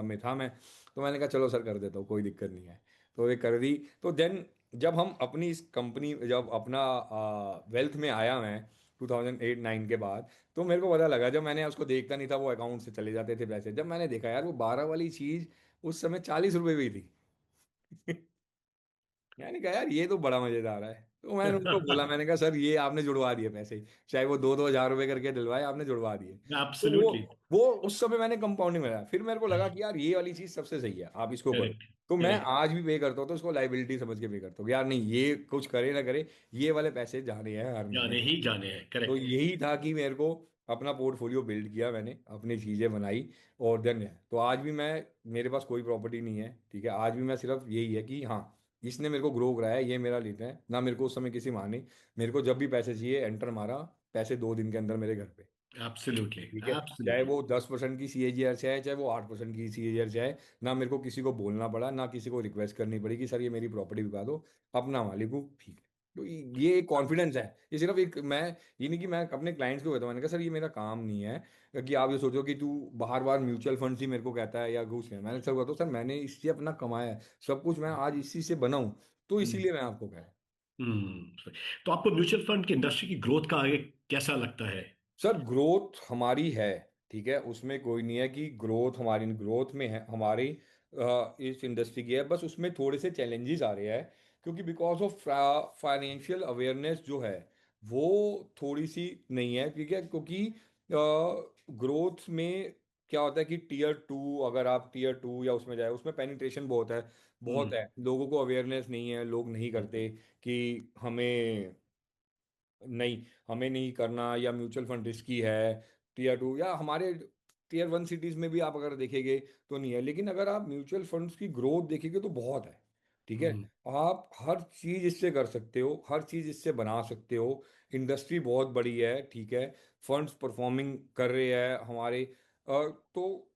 में था मैं। तो मैंने कहा चलो सर कर देता हूँ, कोई दिक्कत नहीं है। तो ये कर दी। तो देन जब हम अपनी इस कंपनी, जब अपना वेल्थ में आया मैं 2008-09 के बाद, तो मेरे को पता लगा, जब मैंने उसको देखता नहीं था, वो अकाउंट से चले जाते थे पैसे, जब मैंने देखा यार वो 12 वाली चीज उस समय 40 रुपए भी थी। मैंने कहा यार ये तो बड़ा मजेदार है। तो मैंने उनको बोला, मैंने कहा सर ये आपने जुड़वा दिए पैसे, चाहे वो 2-2 हजार रुपए करके दिलवाए, आपने जुड़वा दिए। तो एब्सोल्युटली वो उस समय मैंने कंपाउंडिंग में लगाया। फिर मेरे को लगा कि यार ये वाली चीज सबसे सही है, आप इसको करो। करेक्ट तो मैं करेक्ट आज भी पे करता हूँ, तो उसको लाइबिलिटी समझ के पे करता हूँ, यार नहीं, ये कुछ करे ना करे, ये वाले पैसे जाने हैं हर महीने। जाने ही जाने हैं तो करेक्ट यही था कि मेरे को अपना पोर्टफोलियो बिल्ड किया मैंने, अपनी चीज़ें बनाई, और देन है। तो आज भी मैं, मेरे पास कोई प्रॉपर्टी नहीं है, ठीक है, आज भी मैं सिर्फ यही है कि हाँ, इसने मेरे को ग्रो कराया, ये मेरा लीड है ना। मेरे को उस समय किसी माने, मेरे को जब भी पैसे चाहिए एंटर मारा, पैसे 2 दिन के अंदर मेरे घर पे। एब्सोल्युटली ठीक है, चाहे एब्सोल्युटली वो 10% की सीएजीआर से आए, चाहे वो 8% की सीएजीआर से आए, ना मेरे को किसी को बोलना पड़ा, ना किसी को रिक्वेस्ट करनी पड़ी कि सर ये मेरी प्रॉपर्टी बिका दो, अपना मालिक हूँ, ठीक है। तो ये एक कॉन्फिडेंस है। ये सिर्फ एक मैं, ये नहीं कि मैं अपने क्लाइंट्स को कहता हूँ, मैंने कहा सर ये मेरा काम नहीं है कि आप ये सोचो कि तू बार बार म्यूचुअल फंड ही मेरे को कहता है या कुछ है। मैंने सब कहता हूँ सर मैंने इससे अपना कमाया है, सब कुछ मैं आज इसी से बना हूँ, तो इसीलिए मैं आपको कह रहा हूँ। तो आपको म्यूचुअल फंड की इंडस्ट्री की ग्रोथ का आगे कैसा लगता है सर ग्रोथ हमारी है, ठीक है, उसमें कोई नहीं है कि ग्रोथ हमारी, ग्रोथ में है हमारी, इस इंडस्ट्री की है। बस उसमें थोड़े से चैलेंजेस आ रहे हैं, क्योंकि बिकॉज ऑफ फाइनेंशियल अवेयरनेस जो है वो थोड़ी सी नहीं है, ठीक है, क्योंकि ग्रोथ में क्या होता है कि टीयर 2, अगर आप टीयर 2 या उसमें जाए, उसमें पेनिट्रेशन बहुत है, बहुत हम्म है, लोगों को अवेयरनेस नहीं है, लोग नहीं करते कि हमें नहीं, हमें नहीं करना, या म्यूचुअल फंड रिस्की है। टीयर 2 या हमारे टीयर 1 सिटीज में भी आप अगर देखेंगे तो नहीं है। लेकिन अगर आप म्यूचुअल फंड्स की ग्रोथ देखेंगे तो बहुत है। ठीक है, हम्म आप हर चीज इससे कर सकते हो, हर चीज इससे बना सकते हो। इंडस्ट्री बहुत बड़ी है, ठीक है, फंड्स परफॉर्मिंग कर रहे हैं हमारे। तो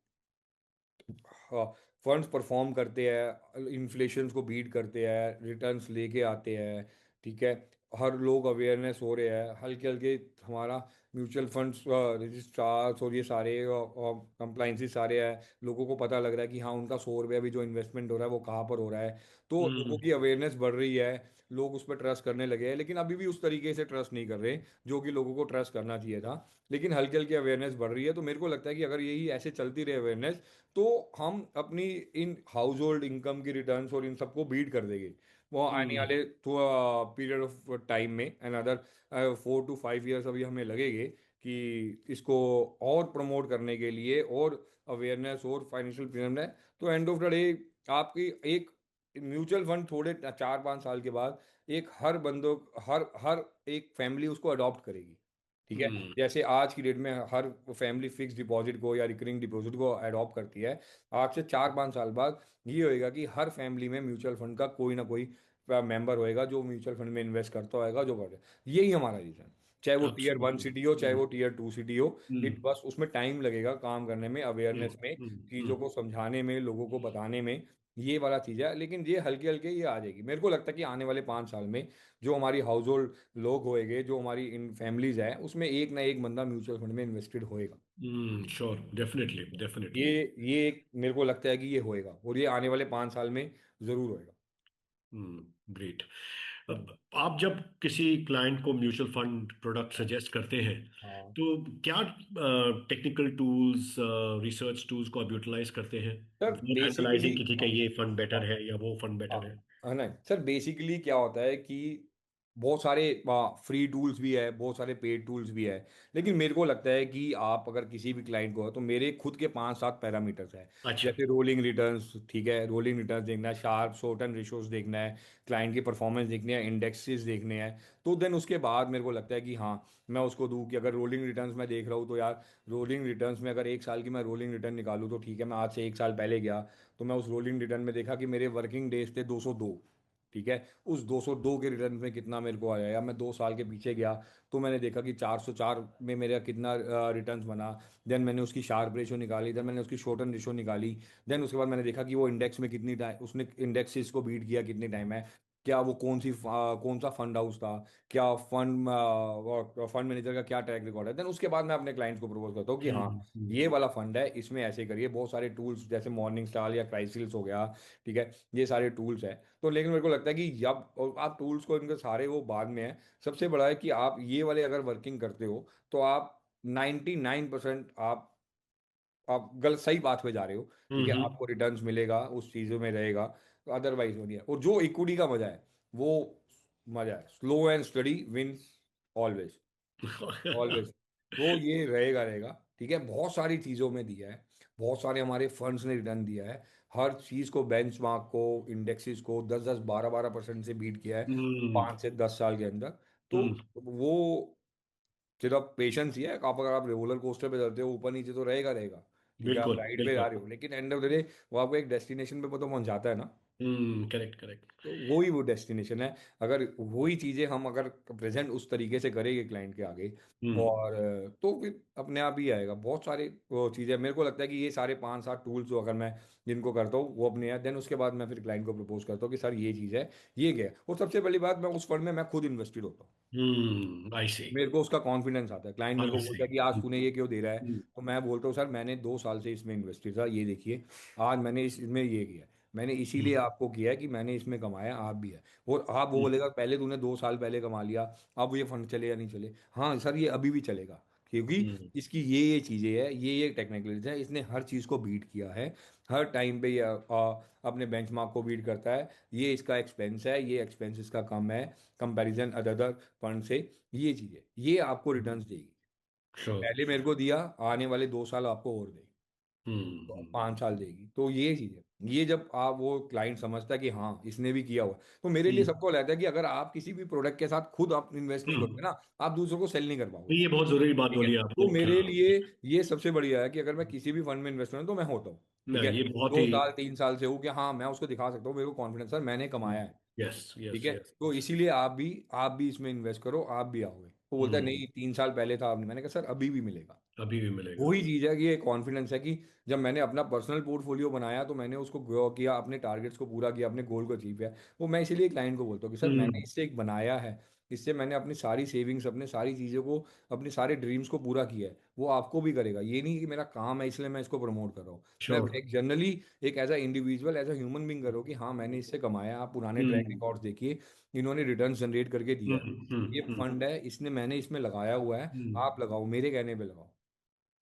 हाँ, फंड्स परफॉर्म करते हैं, इन्फ्लेशन को बीट करते हैं, रिटर्न्स लेके आते हैं, ठीक है। हर लोग अवेयरनेस हो रहे हैं हल्के हल्के। हमारा म्यूचुअल फंड्स रजिस्ट्रार्स और ये सारे कंप्लाइंसेस सारे हैं, लोगों को पता लग रहा है कि हाँ उनका 100 रुपया भी जो इन्वेस्टमेंट हो रहा है वो कहाँ पर हो रहा है। तो लोगों हम्म की अवेयरनेस बढ़ रही है, लोग उस पर ट्रस्ट करने लगे हैं, लेकिन अभी भी उस तरीके से ट्रस्ट नहीं कर रहे जो कि लोगों को ट्रस्ट करना चाहिए था। लेकिन हल्की हल्की अवेयरनेस बढ़ रही है, तो मेरे को लगता है कि अगर यही ऐसे चलती रहे अवेयरनेस, तो हम अपनी इन हाउस होल्ड इनकम की रिटर्न्स और इन सबको बीट कर देंगे वो आने हम्म वाले पीरियड ऑफ टाइम में। अनदर 4 to 5 years अभी हमें लगेंगे कि इसको और प्रमोट करने के लिए और अवेयरनेस और फाइनेंशियल फ्रीडम है। तो एंड ऑफ द डे आपकी एक म्यूचुअल फंड थोड़े 4-5 साल के बाद एक हर बंदों, हर हर एक फैमिली उसको अडॉप्ट करेगी, ठीक है। हम्म जैसे आज की डेट में हर फैमिली फिक्स डिपॉजिट को या रिकरिंग डिपॉजिट को अडॉप्ट करती है, आज से 4-5 साल बाद ये होएगा कि हर फैमिली में म्यूचुअल फंड का कोई ना कोई मेंबर होएगा जो म्यूचुअल फंड में इन्वेस्ट करता होएगा, जो कर यही हमारा रीजन। चाहे वो टीयर 1 एब्सोल्युटली सिटी हो, चाहे वो टीयर 2 सिटी हो, हम्म इट बस उसमें टाइम लगेगा काम करने में, हम्म अवेयरनेस में, चीज़ों को समझाने में, लोगों को बताने में। ये वाला चीज़ है, लेकिन ये हल्के हल्के ये आ जाएगी। मेरे को लगता है कि आने वाले 5 साल में जो हमारी हाउस होल्ड लोग होएंगे, जो हमारी इन फैमिलीज है, उसमें एक ना एक बंदा म्यूचुअल फंड में इन्वेस्टेड होएगा। श्योर डेफिनेटली ये डेफिनेटली ये एक मेरे को लगता है कि ये होएगा, और ये आने वाले 5 साल में जरूर होएगा। ग्रेट। अब आप जब किसी क्लाइंट को म्यूचुअल फंड प्रोडक्ट हाँ सजेस्ट करते हैं हाँ। तो क्या टेक्निकल टूल्स रिसर्च टूल्स को आप यूटिलाइज करते हैं सर फॉर बेसिकली, एनालाइजिंग कि ठीक है हाँ ये फंड बेटर हाँ है या वो फंड हाँ बेटर है? है ना। सर बेसिकली क्या होता है कि बहुत सारे फ्री टूल्स भी है, बहुत सारे पेड टूल्स भी है, लेकिन मेरे को लगता है कि आप अगर किसी भी क्लाइंट को, तो मेरे खुद के 5-7 पैरामीटर्स है। अच्छा। जैसे रोलिंग रिटर्न्स, ठीक है, रोलिंग रिटर्न्स देखना है, शार्प शॉर्ट एंड रेशोज देखना है, क्लाइंट की परफॉर्मेंस देखनी है, इंडेक्सेस देखने हैं। तो देन उसके बाद मेरे को लगता है कि हाँ मैं उसको दूं कि अगर रोलिंग रिटर्न्स मैं देख रहा हूँ, तो यार रोलिंग रिटर्न्स में अगर 1 साल की मैं रोलिंग रिटर्न निकालूँ, तो ठीक है, मैं आज से 1 साल पहले गया, तो मैं उस रोलिंग रिटर्न में देखा कि मेरे वर्किंग डेज थे 202, ठीक है। उस 202 के रिटर्न में कितना मेरे को आया, या मैं 2 साल के पीछे गया तो मैंने देखा कि 404 में मेरा कितना रिटर्न्स बना। देन मैंने उसकी शार्प रेशो निकाली, देन मैंने उसकी शॉर्टन रेशो निकाली। देन उसके बाद मैंने देखा कि वो इंडेक्स में कितनी टाइम उसने इंडेक्सेस को बीट किया, कितने टाइम है, क्या वो कौन सा फंड हाउस था, क्या फंड मैनेजर का क्या ट्रैक रिकॉर्ड है। देन उसके बाद मैं अपने क्लाइंट्स को प्रपोज करता हूँ कि हाँ ये हम्म वाला फंड है, इसमें ऐसे करिए। बहुत सारे टूल्स जैसे मॉर्निंग स्टार या क्राइसिल्स हो गया, ठीक है, ये सारे टूल्स हैं। तो लेकिन मेरे को लगता है कि जब और आप टूल्स को, इनके सारे वो बाद में है, सबसे बड़ा है कि आप ये वाले अगर वर्किंग करते हो, तो आप 99% आप गलत सही बात पे जा रहे हो, ठीक है। हम्म आपको रिटर्न्स मिलेगा, उस चीज़ों में रहेगा, तो अदरवाइज हो नहीं है। और जो इक्विटी का मजा है, वो मजा है, slow and study wins always, always. तो ये रहेगा रहेगा, ठीक है। बहुत सारी चीज़ों में दिया है, बहुत सारे हमारे फंड्स ने रिटर्न दिया है, हर चीज़ को, बेंचमार्क को, इंडेक्सेस को 10-10, 12-12% से बीट किया है हम्म 5 से 10 साल के अंदर। तो हम्म, वो सिर्फ पेशेंस ही है। आप अगर आप रोलर कोस्टर पे चलते हो, ऊपर नीचे तो रहेगा रहेगा, ठीक है, आप बिल्कुल राइड पे जा बिल्कुल। रहे हो, लेकिन एंड ऑफ द डे वो आपको एक डेस्टिनेशन पे तो पहुंचाता है ना। Correct correct. तो वही वो डेस्टिनेशन है। अगर वही चीज़ें हम अगर प्रेजेंट उस तरीके से करेंगे क्लाइंट के आगे, हम्म और तो फिर अपने आप ही आएगा। बहुत सारे वो चीज़ें, मेरे को लगता है कि ये सारे 5-7 टूल्स जो अगर मैं जिनको करता हूँ वो अपने हैं, देन उसके बाद मैं फिर क्लाइंट को प्रपोज करता हूँ कि सर ये चीज़ है, ये क्या है। और सबसे पहली बात, मैं उस फंड में मैं खुद इन्वेस्टेड होता हूँ, आई सी मेरे को उसका कॉन्फिडेंस आता है। क्लाइंट मेरे आई को सी। बोलता है कि आज तूने ये क्यों दे रहा है, तो मैं बोलता हूँ सर मैंने 2 साल से इसमें इन्वेस्टेड था, ये देखिए आज मैंने इसमें ये किया है, मैंने इसीलिए आपको किया है कि मैंने इसमें कमाया, आप भी है। और आप वो बोलेगा पहले तूने 2 साल पहले कमा लिया, अब ये फंड चले या नहीं चले, हाँ सर ये अभी भी चलेगा, क्योंकि इसकी ये चीज़ें है, ये टेक्निकलिटीज है, इसने हर चीज़ को बीट किया है, हर टाइम पे ये अपने बेंचमार्क को बीट करता है। ये इसका एक्सपेंस है, ये एक्सपेंस इसका कम है कंपैरिजन अदर फंड से। ये चीज़ है, ये आपको रिटर्न्स देगी। श्योर। पहले मेरे को दिया, आने वाले 2 साल आपको और देगी, तो हम्म 5 साल देगी। तो ये चीज़ है, ये जब आप वो क्लाइंट समझता है कि हाँ इसने भी किया हुआ, तो मेरे लिए हम्म सबको लगता है कि अगर आप किसी भी प्रोडक्ट के साथ खुद आप इन्वेस्ट नहीं करोगे हम्म। ना, आप दूसरों को सेल नहीं कर तो पाओगे, ये बहुत जरूरी बात ठीक है। बोली तो आपने क्या? मेरे लिए ये सबसे बढ़िया है कि अगर मैं किसी भी फंड में इन्वेस्ट करूँ तो मैं होता हूँ, ठीक नहीं है। ये बहुत दो ही। साल 3 साल से हो कि हाँ मैं उसको दिखा सकता हूँ, मेरे को कॉन्फिडेंस सर मैंने कमाया है, यस ठीक यस है। यस तो यस। इसीलिए आप भी इसमें इन्वेस्ट करो, आप भी आओगे। वो बोलता है नहीं 3 साल पहले था आपने, मैंने कहा सर अभी भी मिलेगा। अभी भी मिलेगा। वही चीज है कि ये कॉन्फिडेंस है कि जब मैंने अपना पर्सनल पोर्टफोलियो बनाया तो मैंने उसको ग्रो किया, अपने टारगेट्स को पूरा किया, अपने गोल को अचीव किया। वो मैं इसीलिए क्लाइंट को बोलता हूँ कि सर मैंने हम्म इससे एक बनाया है, इससे मैंने अपनी सारी सेविंग्स, अपने सारी चीज़ों को, अपने सारे ड्रीम्स को पूरा किया है। वो आपको भी करेगा, ये नहीं कि मेरा काम है इसलिए मैं इसको प्रमोट कर रहा हूँ। मैं श्योर। एक जनरली एक as a individual, as a human being करो कि हाँ मैंने इससे कमाया। आप पुराने ट्रैक हम्म रिकॉर्ड्स देखिए, इन्होंने रिटर्न जनरेट करके दिया है। ये हम्म। फंड है, इसने मैंने इसमें लगाया हुआ है, आप हम्म, लगाओ, मेरे कहने पे लगाओ।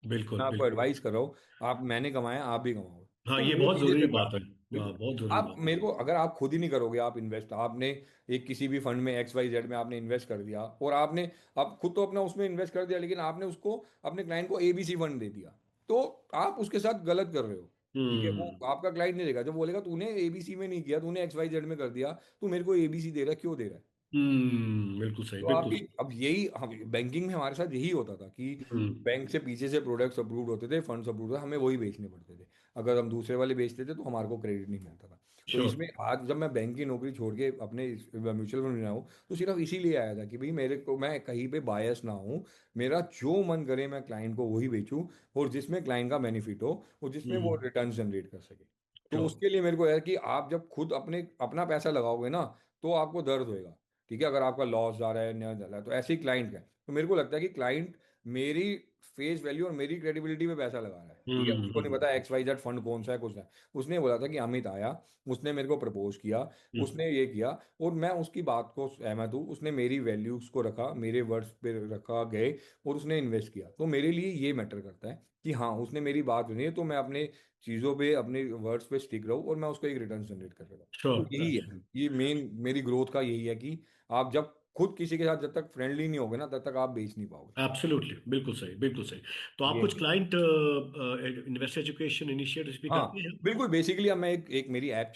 बिल्कुल मैं आपको बिल्कुल। एडवाइस कर रहा हूँ, आप, मैंने कमाया आप भी कमाओ। हाँ, तो ये वो बहुत चीजें जरूरी फिर बात है। हाँ, बिल्कुल। बहुत जरूरी आप बात मेरे को, अगर आप खुद ही नहीं करोगे, आप इन्वेस्ट, आपने एक किसी भी फंड में एक्स वाई जेड में आपने इन्वेस्ट कर दिया, और आपने, आप खुद तो अपना उसमें इन्वेस्ट कर दिया, लेकिन आपने उसको, अपने क्लाइंट को एबीसी फंड दे दिया, तो आप उसके साथ गलत कर रहे हो। ठीक है, वो हम्म आपका क्लाइंट नहीं देगा, जब बोलेगा तूने एबीसी में नहीं किया, तूने एक्स वाई जेड में कर दिया, तू मेरे को एबीसी दे रहा है, क्यों दे रहा है? बिल्कुल सही, तो बिल्कुल आपकी, सही। अब यही हम बैंकिंग में हमारे साथ यही होता था कि हम्म बैंक से पीछे से प्रोडक्ट्स अप्रूव्ड होते थे, फंड्स अप्रूव्ड होते, हमें वही बेचने पड़ते थे। अगर हम दूसरे वाले बेचते थे तो हमारे को क्रेडिट नहीं मिलता था। तो श्योर। इसमें आज जब मैं बैंक की नौकरी छोड़ के अपने म्यूचुअल फंड में आया हूँ, तो सिर्फ इसीलिए आया था कि भाई मेरे को, मैं कहीं पे बायस ना हूँ, मेरा जो मन करे मैं क्लाइंट को वही बेचूं, और जिसमें क्लाइंट का बेनिफिट हो, और जिसमें वो हम्म रिटर्न जनरेट कर सके। तो श्योर। उसके लिए मेरे को है कि आप जब खुद अपने अपना पैसा लगाओगे ना, तो आपको दर्द होएगा। ठीक है, अगर आपका लॉस जा रहा है, नया जा रहा है, तो ऐसे ही क्लाइंट का है। तो मेरे को लगता है कि क्लाइंट मेरी फेस वैल्यू और मेरी क्रेडिबिलिटी पे पैसा लगा रहा है। ठीक है, उसको नहीं हम्म पता एक्स वाई जेड फंड कौन सा है, कुछ है। उसने बोला था कि अमित आया, उसने मेरे को प्रपोज किया, हम्म उसने ये किया, और मैं उसकी बात को सहमत हूँ, उसने मेरी वैल्यूज को रखा, मेरे वर्ड्स पे रखा गए, और उसने इन्वेस्ट किया। तो मेरे लिए ये मैटर करता है कि हाँ उसने मेरी बात सुनी है, तो मैं अपने चीज़ों पे, अपने वर्ड्स पे स्टिक रहूँ, और मैं उसको एक रिटर्न जनरेट कर रहा हूँ। तो यही श्योर। है, ये मेन मेरी ग्रोथ का यही है कि आप जब खुद किसी के साथ जब तक फ्रेंडली नहीं होगे ना, तब तक आप बेच नहीं पाओगे। एब्सोल्युटली, बिल्कुल सही, बिल्कुल सही। तो आप ये कुछ क्लाइंट इन्वेस्टर एजुकेशन इनिशिएटिव्स भी करते हाँ हैं? बिल्कुल, बेसिकली अब मैं एक मेरी ऐप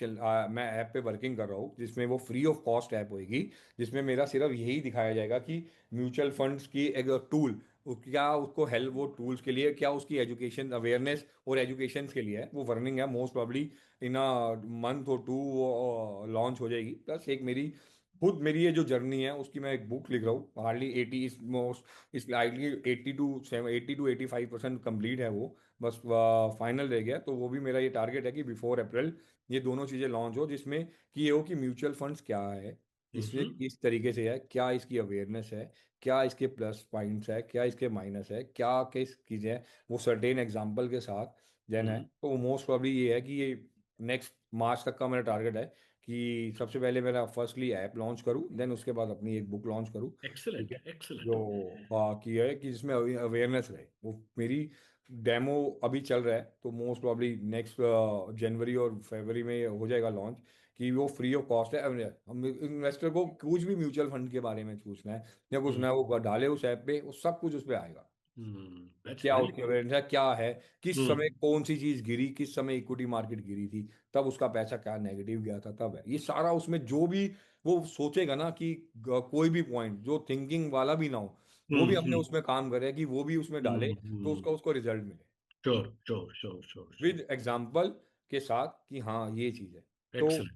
मैं ऐप पे वर्किंग कर रहा हूँ, जिसमें वो फ्री ऑफ कॉस्ट ऐप होगी, जिसमें मेरा सिर्फ यही दिखाया जाएगा कि म्यूचुअल फंड्स की एक टूल, क्या उसको हेल्प, वो टूल्स के लिए क्या, उसकी एजुकेशन अवेयरनेस और एजुकेशन के लिए है, वो रनिंग है, most probably in a month और टू वो लॉन्च हो जाएगी। प्लस एक मेरी खुद, मेरी ये जो जर्नी है उसकी मैं एक बुक लिख रहा हूँ, हार्डली 80 इस मोस्ट, इस लाइटली 80 to 85% कंप्लीट है वो, बस फाइनल रह गया। तो वो भी मेरा ये टारगेट है कि बिफोर अप्रैल ये दोनों चीज़ें लॉन्च हो, जिसमें कि ये हो कि म्यूचुअल फंड्स क्या है, इससे हम्म किस तरीके से है, क्या इसकी अवेयरनेस है, क्या इसके प्लस पॉइंट्स है, क्या इसके माइनस है, क्या किस चीज़ें हैं, वो सर्टेन एग्जाम्पल के साथ देन है। हम्म। तो मोस्ट प्रॉब्ली ये है कि ये नेक्स्ट मार्च तक का मेरा टारगेट है कि सबसे पहले मेरा फर्स्टली ऐप लॉन्च करूँ, देन उसके बाद अपनी एक बुक लॉन्च करूँ। ठीक एक्सेलेंट, है, एक्सेलेंट। जो की है कि जिसमें अवेयरनेस रहे। वो मेरी डेमो अभी चल रहा है, तो मोस्ट प्रॉब्ली नेक्स्ट जनवरी और फरवरी में हो जाएगा लॉन्च, कि वो फ्री ऑफ कॉस्ट है। हम इन्वेस्टर को कुछ भी म्यूचुअल फंड के बारे में पूछना है या कुछ ना, वो डाले उस ऐप पे, वो सब कुछ उस पे आएगा। दैट्स क्या वेरी उसकी गुड। अवेयरनेस है, क्या है, किस समय हम्म कौन सी चीज गिरी, किस समय इक्विटी मार्केट गिरी थी, तब उसका पैसा क्या नेगेटिव गया था, तब है ये सारा उसमें, जो भी वो सोचेगा ना कि कोई भी पॉइंट जो थिंकिंग वाला भी ना हो, वो भी हमने हम्म उसमें काम करे कि वो भी उसमें डाले, तो हम्म। उसका उसको रिजल्ट मिले, sure sure sure sure sure. With example के साथ कि हाँ ये चीज है। तो एक्सेलेंट।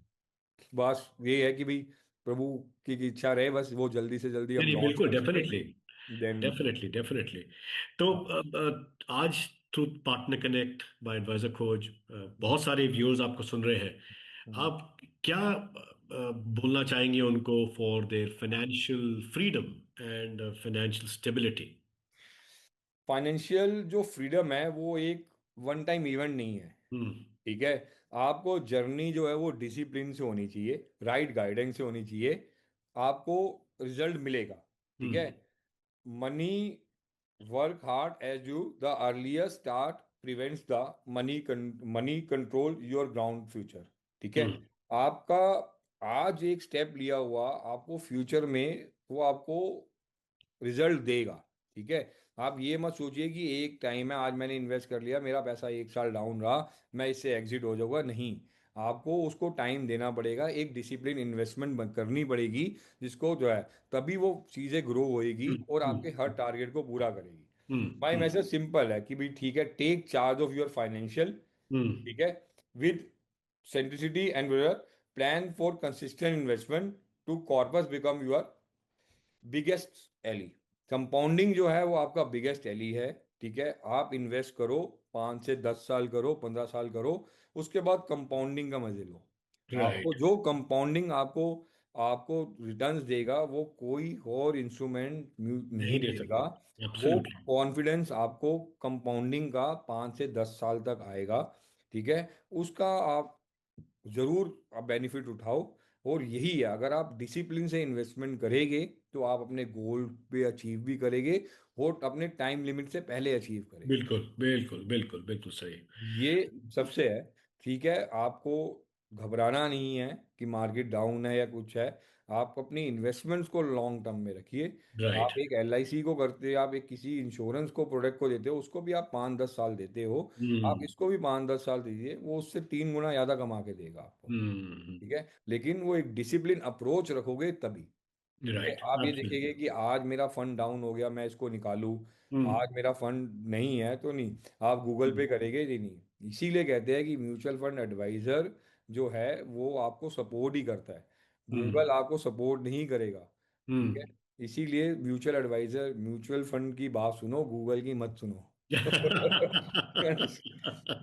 बस ये है कि भाई प्रभु की इच्छा रहे, बस वो जल्दी से जल्दी नहीं हम नहीं, लॉन्च बिल्कुल, कर सके, डेफिनेटली देन। Definitely definitely. तो आज through partner connect by advisor Khoj बहुत सारे व्यूअर्स आपको सुन रहे हैं। आप क्या बोलना चाहेंगे उनको for their financial freedom and financial stability? Financial जो फ्रीडम है वो एक वन टाइम इवेंट नहीं है। हम्म ठीक है, आपको जर्नी जो है वो डिसिप्लिन से होनी चाहिए, राइट गाइडेंस से होनी चाहिए, आपको रिजल्ट मिलेगा। ठीक है, hmm money work hard as you the earlier start prevents the money control your ground future. ठीक है, हम्म आपका आज एक स्टेप लिया हुआ आपको फ्यूचर में वो आपको रिजल्ट देगा। ठीक है, आप ये मत सोचिए कि एक टाइम है, आज मैंने इन्वेस्ट कर लिया, मेरा पैसा एक साल डाउन रहा, मैं इससे एग्जिट हो जाऊंगा, नहीं। आपको उसको टाइम देना पड़ेगा, एक डिसिप्लिन इन्वेस्टमेंट करनी पड़ेगी, जिसको जो है तभी वो चीज़ें ग्रो होएगी और आपके हर हम्म टारगेट को पूरा करेगी। माई हम्म मैसेज सिंपल है कि भाई ठीक है, take charge of your financial. Hmm ठीक है, with centricity and plan for consistent investment to corpus become your biggest ally. Compounding जो है वो आपका बिगेस्ट एली है। ठीक है, आप इन्वेस्ट करो, 5 से 10 साल करो, 15 साल करो, उसके बाद कंपाउंडिंग का मजे लो। आपको राइट। जो कंपाउंडिंग आपको आपको रिटर्न्स देगा वो कोई और इंस्ट्रूमेंट नहीं नहीं दे देगा। सकते, वो एब्सोल्युटली। कॉन्फिडेंस आपको कंपाउंडिंग का 5 से 10 साल तक आएगा। ठीक है, उसका आप जरूर आप बेनिफिट उठाओ। और यही है, अगर आप डिसिप्लिन से इन्वेस्टमेंट करेंगे तो आप अपने गोल पे अचीव भी करेंगे और अपने टाइम लिमिट से पहले अचीव करेंगे। बिल्कुल बिल्कुल बिल्कुल बिल्कुल सही। ये सबसे है। ठीक है, आपको घबराना नहीं है कि मार्केट डाउन है या कुछ है। आप अपनी इन्वेस्टमेंट्स को लॉन्ग टर्म में रखिए। राइट। आप एक LIC को करते, आप एक किसी इंश्योरेंस को प्रोडक्ट को देते हो, उसको भी आप 5-10 साल देते हो। आप हम्म। इसको भी 5-10 साल दीजिए, वो उससे 3 गुना ज़्यादा कमा के देगा आपको। हम्म। ठीक है, लेकिन वो एक डिसिप्लिन अप्रोच रखोगे तभी। ठीक है, राइट, आप ये एब्सोल्युटली। देखेंगे कि आज मेरा फंड डाउन हो गया, मैं इसको निकालूं, हम्म। आज मेरा फंड नहीं है तो नहीं। आप गूगल पे करेंगे ही नहीं। इसीलिए कहते हैं कि म्यूचुअल फंड एडवाइजर जो है वो आपको सपोर्ट ही करता है, हम्म। गूगल आपको सपोर्ट नहीं करेगा। ठीक है, हम्म। इसीलिए म्यूचुअल एडवाइजर म्यूचुअल फंड की बात सुनो, गूगल की मत सुनो।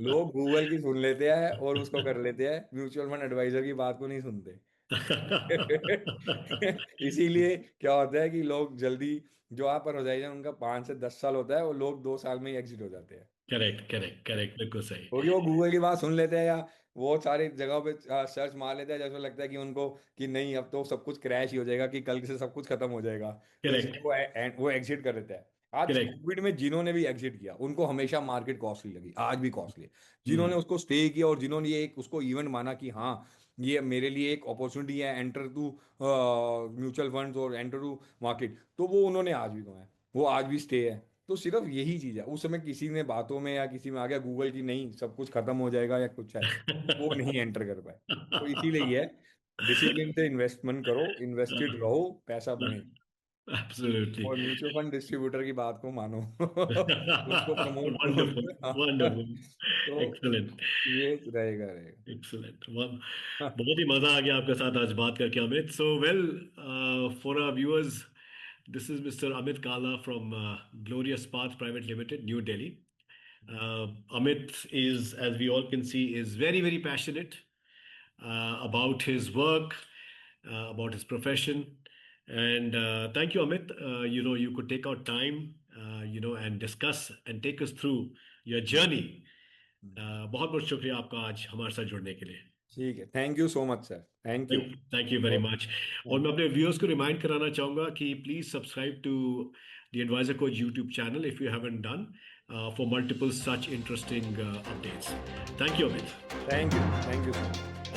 लोग गूगल की सुन लेते हैं और उसको कर लेते हैं, म्यूचुअल फंड एडवाइजर की बात को नहीं सुनते। इसीलिए क्या होता है कि लोग जल्दी, जो आप पर हो जाएगा उनका 5 से 10 साल होता है, वो लोग 2 साल में ही एग्जिट हो जाते हैं। करेक्ट करेक्ट करेक्ट, बिल्कुल सही। क्योंकि वो गूगल की बात सुन लेते हैं या वो सारी जगहों पे सर्च मार लेते हैं, जैसे लगता है कि उनको कि नहीं अब तो सब कुछ क्रैश ही हो जाएगा, कि कल से सब कुछ खत्म हो जाएगा। तो करेक्ट इसलिए वो एग्जिट कर देता है। आज करेक्ट। कोविड में जिन्होंने भी एग्जिट किया उनको हमेशा मार्केट कॉस्टली लगी, आज भी कॉस्टली है। जिन्होंने हम्म। उसको स्टे किया और जिन्होंने ये एक उसको इवेंट माना कि हाँ ये मेरे लिए एक अपॉर्चुनिटी है, एंटर टू म्यूचुअल फंड्स और एंटर टू मार्केट, तो वो उन्होंने आज भी कमाया, वो आज भी स्टे है। तो सिर्फ यही चीज है, उस समय किसी ने बातों में या किसी में आ गया गूगल की नहीं सब कुछ खत्म हो जाएगा या कुछ है, तो वो नहीं एंटर कर पाए। तो इसीलिए ये है, डिसिप्लिन से इन्वेस्टमेंट करो, इन्वेस्टेड रहो, पैसा बने। एब्सोल्युटली। और म्यूचुअल फंड डिस्ट्रीब्यूटर की बात को मानो, उसको प्रमोट करो। वंडरफुल। हाँ, वंडरफुल। तो एक्सलेंट। ये रहेगा रहेगा। एक्सलेंट। बहुत ही मजा आ गया आपके साथ आज बात करके, Amit. So well, for our viewers, this is Mr. Amit Kala from Glorious Path Private Limited, New Delhi. Amit is, as we all can see, is very, very passionate about his work, about his profession. And thank you, Amit. You could take out time, and discuss and take us through your journey. बहुत बहुत शुक्रिया आपका आज हमारे साथ जुड़ने के लिए। ठीक है, thank you so much sir, thank you. Thank you very much. और मैं अपने व्यूअर्स को रिमाइंड कराना चाहूंगा कि please subscribe to the advisor coach YouTube channel if you haven't done, for multiple such interesting updates. Thank you, Amit. Thank you sir.